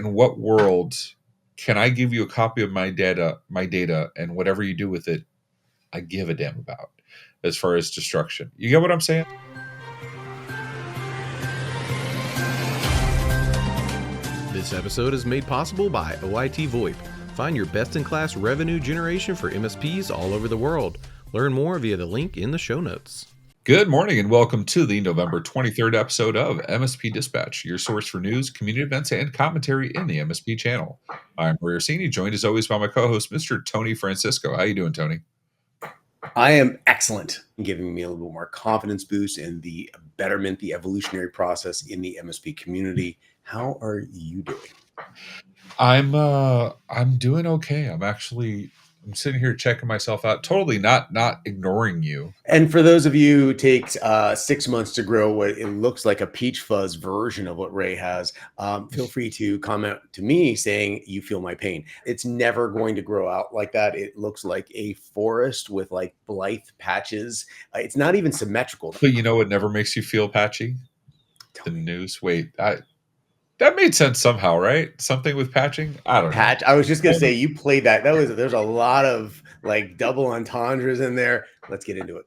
in what world can I give you a copy of my data, and whatever you do with it, I give a damn about as far as destruction. You get what I'm saying? This episode is made possible by OIT VoIP. Find your best-in-class revenue generation for MSPs all over the world. Learn more via the link in the show notes. Good morning and welcome to the November 23rd episode of MSP Dispatch, your source for news, community events, and commentary in the MSP channel. I'm Orsini, joined as always by my co-host, Mr. Tony Francisco. How you doing, Tony? I am excellent, giving me a little bit more confidence boost in the betterment, the evolutionary process in the MSP community. How are you doing? I'm doing okay. I'm sitting here checking myself out, totally not ignoring you. And for those of you who take 6 months to grow what it looks like a peach fuzz version of what Ray has, feel free to comment to me saying you feel my pain. It's never going to grow out like that. It looks like a forest with like blithe patches. It's not even symmetrical. But you know what never makes you feel patchy? The news. Wait, that made sense somehow, right? Something with patching? I don't know. I was just going to say, you played that. There's a lot of like double entendres in there. Let's get into it.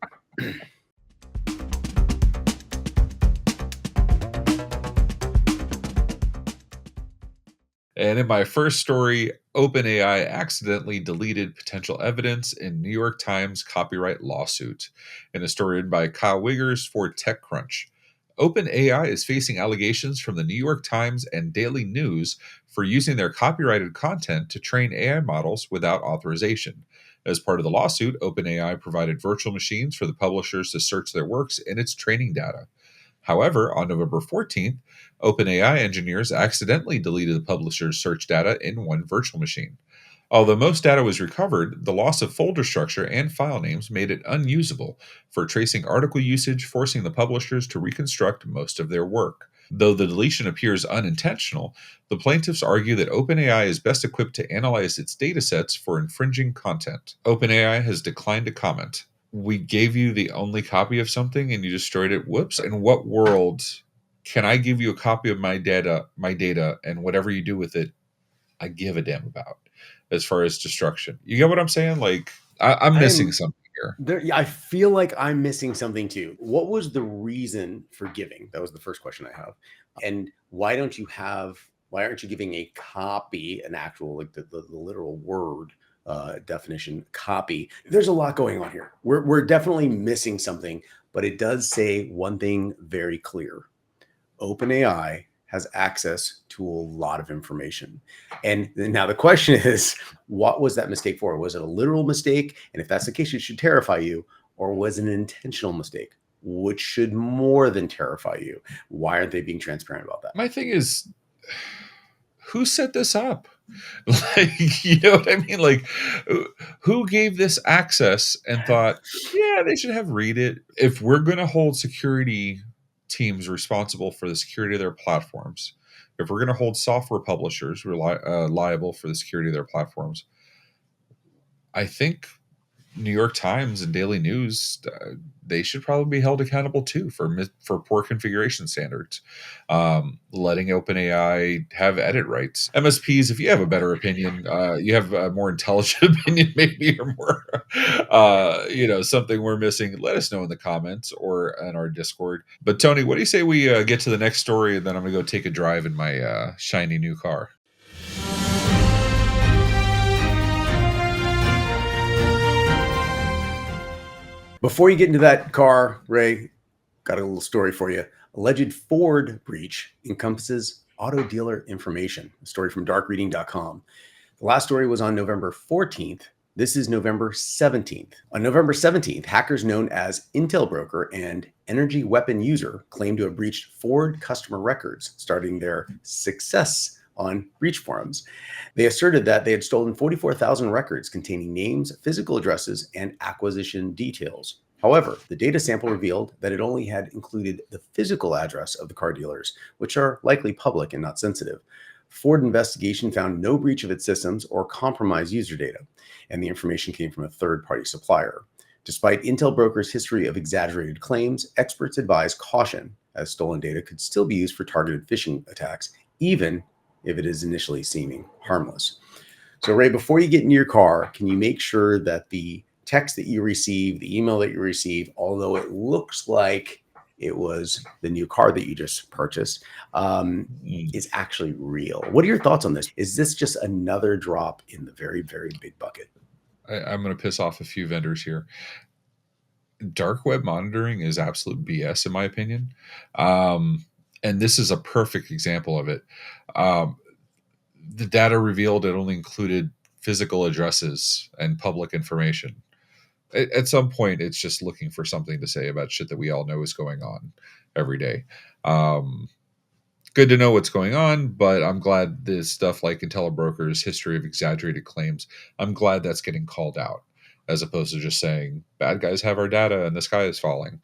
And in my first story, OpenAI accidentally deleted potential evidence in New York Times copyright lawsuit. In a story written by Kyle Wiggers for TechCrunch. OpenAI is facing allegations from the New York Times and Daily News for using their copyrighted content to train AI models without authorization. As part of the lawsuit, OpenAI provided virtual machines for the publishers to search their works in its training data. However, on November 14th, OpenAI engineers accidentally deleted the publisher's search data in one virtual machine. Although most data was recovered, the loss of folder structure and file names made it unusable for tracing article usage, forcing the publishers to reconstruct most of their work. Though the deletion appears unintentional, the plaintiffs argue that OpenAI is best equipped to analyze its datasets for infringing content. OpenAI has declined to comment. We gave you the only copy of something and you destroyed it. Whoops. In what world can I give you a copy of my data, and whatever you do with it, I give a damn about as far as destruction? You get what I'm saying? Like, I'm missing something here. I feel like I'm missing something too. What was the reason for giving? That was the first question I have. And why aren't you giving a copy, an actual, like the literal word definition copy? There's a lot going on here. We're definitely missing something, but it does say one thing very clear. OpenAI has access to a lot of information. And now the question is, what was that mistake for? Was it a literal mistake? And if that's the case, it should terrify you. Or was it an intentional mistake, which should more than terrify you? Why aren't they being transparent about that? My thing is, who set this up? Like, you know what I mean? Like, who gave this access and thought, yeah, they should read it? If we're going to hold security teams responsible for the security of their platforms, if we're going to hold software publishers liable for the security of their platforms, I think New York Times and Daily News, they should probably be held accountable too for poor configuration standards, letting OpenAI have edit rights. MSPs, if you have a better opinion, you have a more intelligent opinion, maybe, or more, something we're missing, let us know in the comments or in our Discord. But Tony, what do you say we get to the next story, and then I'm going to go take a drive in my shiny new car? Before you get into that car, Ray, got a little story for you. Alleged Ford breach encompasses auto dealer information. A story from darkreading.com. The last story was on November 14th. This is November 17th. On November 17th, hackers known as Intel Broker and Energy Weapon User claimed to have breached Ford customer records, starting their success on breach forums. They asserted that they had stolen 44,000 records containing names, physical addresses, and acquisition details. However, the data sample revealed that it only had included the physical address of the car dealers, which are likely public and not sensitive. Ford investigation found no breach of its systems or compromised user data, and the information came from a third-party supplier. Despite Intel Broker's history of exaggerated claims, experts advise caution, as stolen data could still be used for targeted phishing attacks, even if it is initially seeming harmless. So, Ray, before you get into your car, can you make sure that the text that you receive, the email that you receive, although it looks like it was the new car that you just purchased, is actually real? What are your thoughts on this? Is this just another drop in the very, very big bucket? I'm going to piss off a few vendors here. Dark web monitoring is absolute BS, in my opinion. And this is a perfect example of it. The data revealed it only included physical addresses and public information. At some point, it's just looking for something to say about shit that we all know is going on every day. Good to know what's going on, but I'm glad this stuff like IntelliBroker's history of exaggerated claims, I'm glad that's getting called out, as opposed to just saying bad guys have our data and the sky is falling.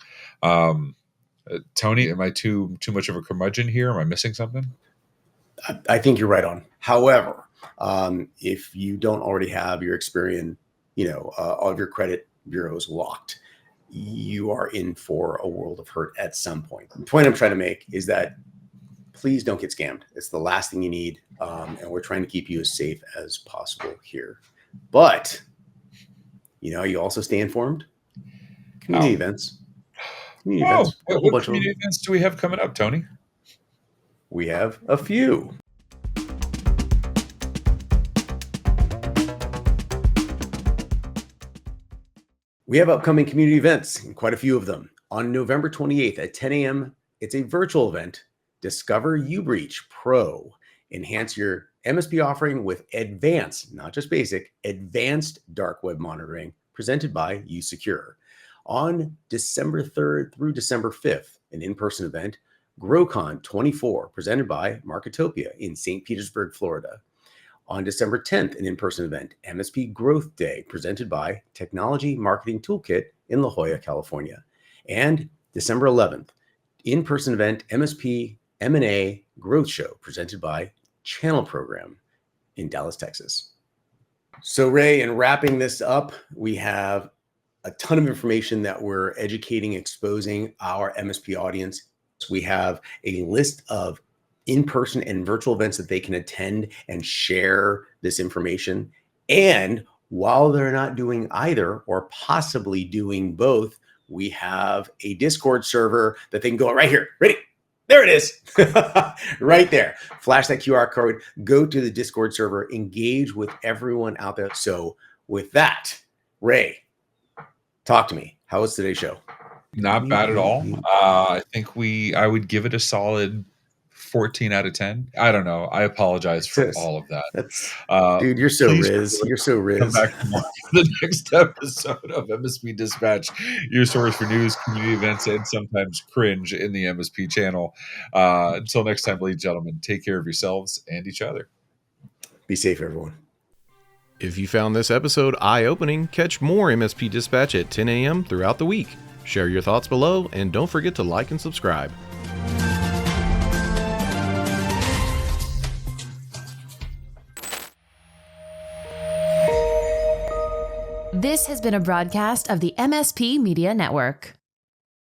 Tony, am I too much of a curmudgeon here? Am I missing something? I think you're right on. However, if you don't already have your Experian, all of your credit bureaus locked, you are in for a world of hurt at some point. The point I'm trying to make is that please don't get scammed. It's the last thing you need. And we're trying to keep you as safe as possible here. But, you also stay informed. Community events. What community events do we have coming up, Tony? We have a few. We have upcoming community events, and quite a few of them. On November 28th at 10 a.m., it's a virtual event. Discover UBreach Pro. Enhance your MSP offering with advanced, not just basic, advanced dark web monitoring presented by USecure. On December 3rd through December 5th, an in-person event, GrowCon 24, presented by Marketopia in St. Petersburg, Florida. On December 10th, an in-person event, MSP Growth Day, presented by Technology Marketing Toolkit in La Jolla, California. And December 11th, in-person event, MSP M&A Growth Show, presented by Channel Program in Dallas, Texas. So, Ray, in wrapping this up, we have a ton of information that we're educating, exposing our MSP audience. We have a list of in-person and virtual events that they can attend and share this information. And while they're not doing either or possibly doing both, we have a Discord server that they can go right here. Ready? There it is. Right there. Flash that QR code, go to the Discord server, engage with everyone out there. So with that, Ray, talk to me. How was today's show? Not bad at all. I think I would give it a solid 14 out of 10. I don't know. I apologize for all of that. Dude, you're so Riz. You're so Riz. Come back for the next episode of MSP Dispatch, your source for news, community events, and sometimes cringe in the MSP channel. Until next time, ladies and gentlemen, take care of yourselves and each other. Be safe, everyone. If you found this episode eye-opening, catch more MSP Dispatch at 10 a.m. throughout the week. Share your thoughts below, and don't forget to like and subscribe. This has been a broadcast of the MSP Media Network.